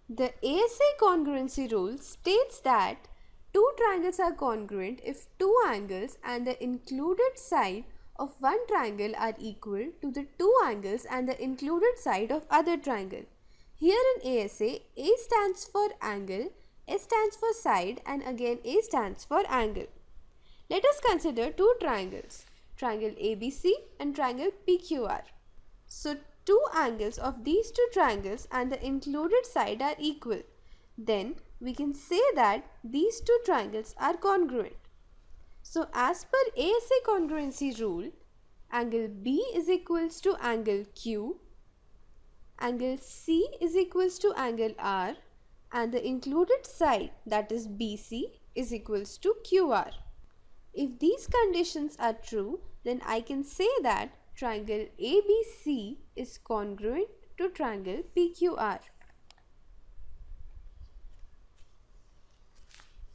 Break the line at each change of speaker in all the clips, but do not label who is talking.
The ASA congruency rule states that two triangles are congruent if two angles and the included side of one triangle are equal to the two angles and the included side of other triangle. Here in ASA, A stands for angle, S stands for side, and again A stands for angle. Let us consider two triangles, triangle ABC and triangle PQR. So, two angles of these two triangles and the included side are equal. Then we can say that these two triangles are congruent. So, as per ASA congruency rule, angle B is equals to angle Q, angle C is equals to angle R, and the included side, that is BC, is equals to QR. If these conditions are true, then I can say that triangle ABC is congruent to triangle PQR.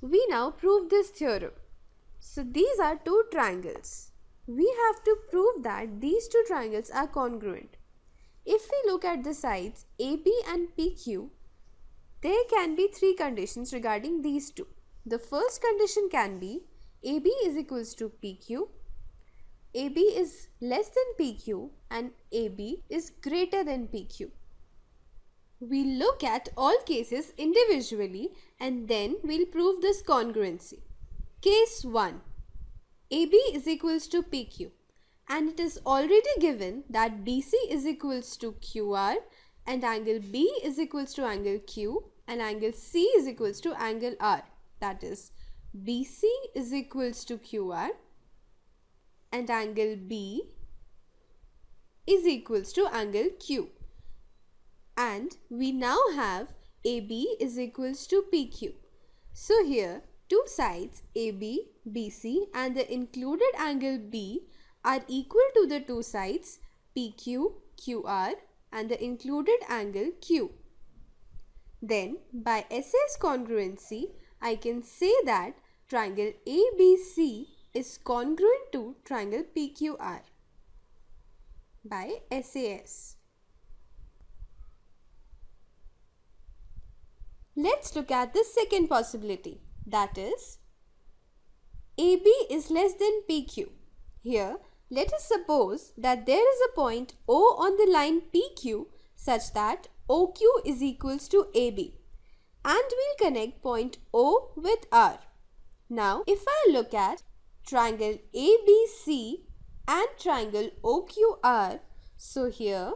We now prove this theorem. So these are two triangles. We have to prove that these two triangles are congruent. If we look at the sides AB and PQ, there can be three conditions regarding these two. The first condition can be AB is equals to PQ, AB is less than PQ, and AB is greater than PQ. We look at all cases individually and then we'll prove this congruency. Case 1. AB is equals to PQ, and it is already given that BC is equals to QR and angle B is equals to angle Q and angle C is equals to angle R. That is, BC is equals to QR and angle B is equals to angle Q. And we now have AB is equals to PQ. So here two sides AB, BC and the included angle B are equal to the two sides PQ, QR and the included angle Q. Then by SAS congruency, I can say that triangle ABC is congruent to triangle PQR by SAS. Let's look at the second possibility, that is AB is less than PQ. Here, let us suppose that there is a point O on the line PQ such that OQ is equals to AB, and we'll connect point O with R. Now, if I look at triangle ABC and triangle OQR, so here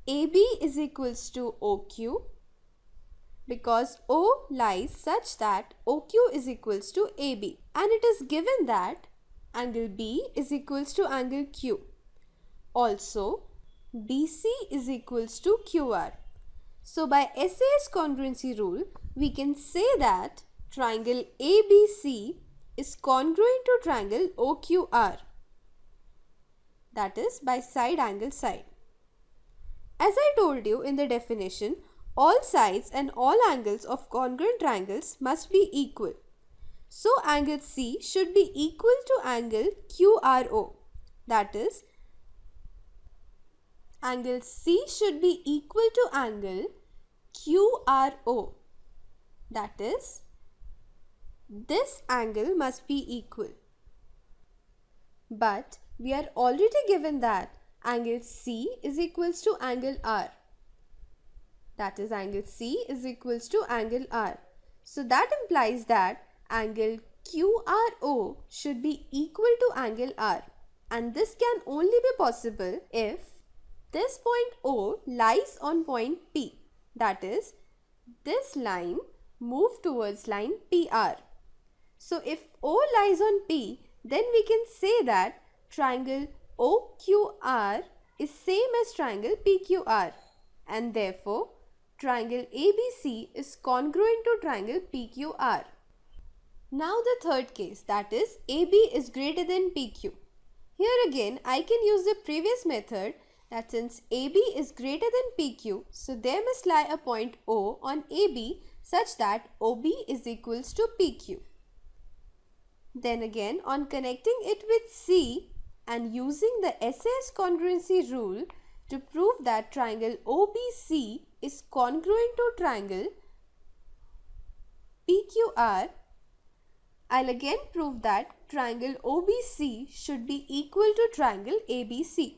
AB is equals to OQ because O lies such that OQ is equals to AB, and it is given that angle B is equals to angle Q. Also, BC is equals to QR. So by SAS congruency rule, we can say that triangle ABC is congruent to triangle OQR. That is by side angle side. As I told you in the definition, all sides and all angles of congruent triangles must be equal. So angle C should be equal to angle QRO. That is, angle C should be equal to angle QRO. That is, this angle must be equal. But we are already given that angle C is equals to angle R. That is, angle C is equals to angle R. So that implies that angle QRO should be equal to angle R, and this can only be possible if this point O lies on point P. That is, this line move towards line PR. So if O lies on P, then we can say that triangle OQR is same as triangle PQR, and therefore triangle ABC is congruent to triangle PQR. Now the third case, that is AB is greater than PQ. Here again I can use the previous method, that since AB is greater than PQ, so there must lie a point O on AB such that OB is equals to PQ. Then again, on connecting it with C and using the SAS congruency rule to prove that triangle OBC is congruent to triangle PQR, I'll again prove that triangle OBC should be equal to triangle ABC.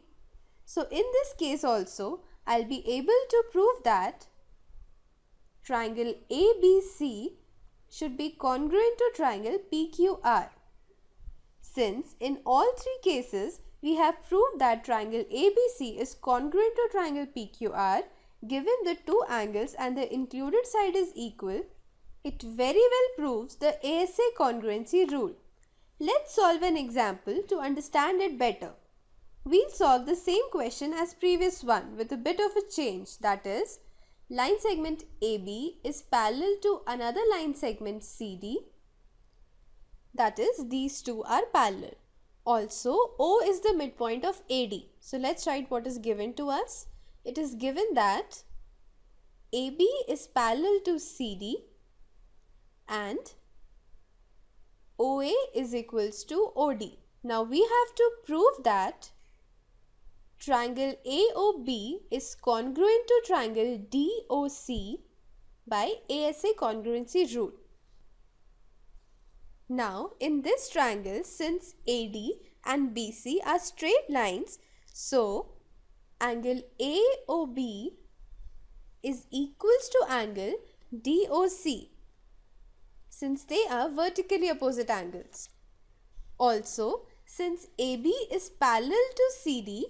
So in this case also, I'll be able to prove that triangle ABC should be congruent to triangle PQR. Since in all three cases, we have proved that triangle ABC is congruent to triangle PQR, given the two angles and the included side is equal, it very well proves the ASA congruency rule. Let's solve an example to understand it better. We'll solve the same question as previous one with a bit of a change, that is, line segment AB is parallel to another line segment CD, that is, these two are parallel. Also, O is the midpoint of AD. So let's write what is given to us. It is given that AB is parallel to CD and OA is equals to OD. Now we have to prove that triangle AOB is congruent to triangle DOC by ASA congruency rule. Now in this triangle, since AD and BC are straight lines, so angle AOB is equals to angle DOC, since they are vertically opposite angles. Also, since AB is parallel to CD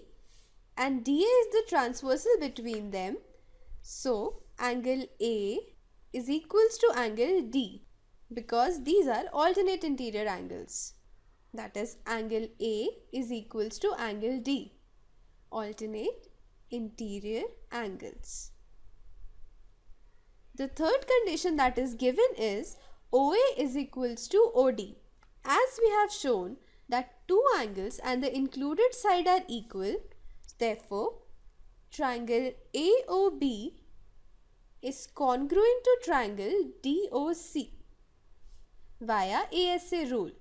and DA is the transversal between them, so angle A is equals to angle D, because these are alternate interior angles. That is, angle A is equals to angle D, alternate interior angles. The third condition that is given is OA is equals to OD. As we have shown that two angles and the included side are equal, therefore triangle AOB is congruent to triangle DOC via ASA rule.